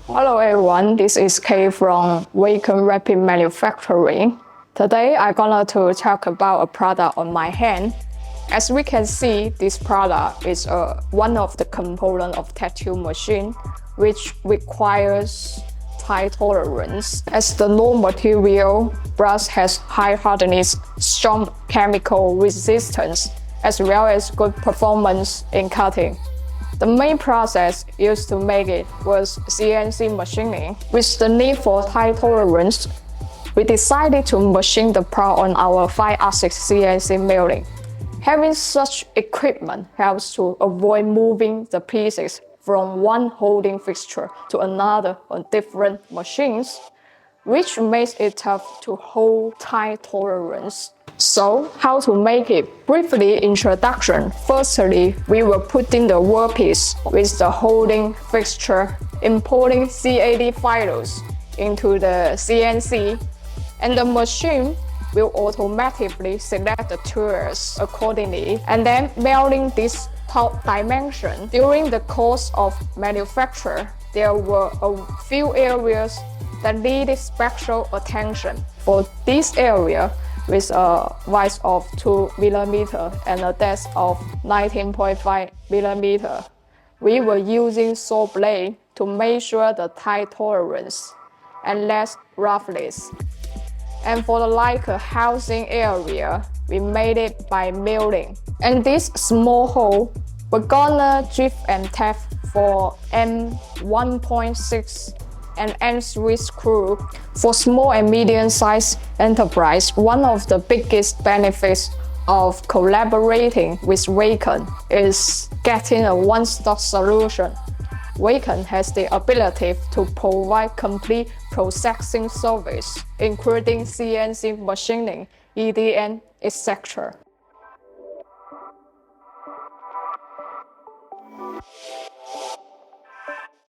Hello everyone, this is Kay from WayKen Rapid Manufacturing. Today I'm gonna talk about a product on my hand. As we can see, this product is one of the components of tattoo machine, which requires high tolerance. As the raw material, brass has high hardness, strong chemical resistance, as well as good performance in cutting. The main process used to make it was CNC machining. With the need for high tolerance, we decided to machine the part on our 5-axis CNC milling. Having such equipment helps to avoid moving the pieces from one holding fixture to another on different machines, which makes it tough to hold high tolerance. So, how to make it? Briefly introduction. Firstly, we will put in the workpiece with the holding fixture, importing CAD files into the CNC, and the machine will automatically select the tools accordingly, and then measuring this top dimension. During the course of manufacture, there were a few areas that needed special attention. For this area, with a width of 2 mm and a depth of 19.5 mm, we were using saw blade to measure the tight tolerance and less roughness. And for the housing area, we made it by milling. And this small hole, we're gonna drift and tap for M1.6 and M3 screw. For small and medium-sized enterprise, one of the biggest benefits of collaborating with WayKen is getting a one-stop solution. WayKen has the ability to provide complete processing service, including CNC machining, EDN, etc.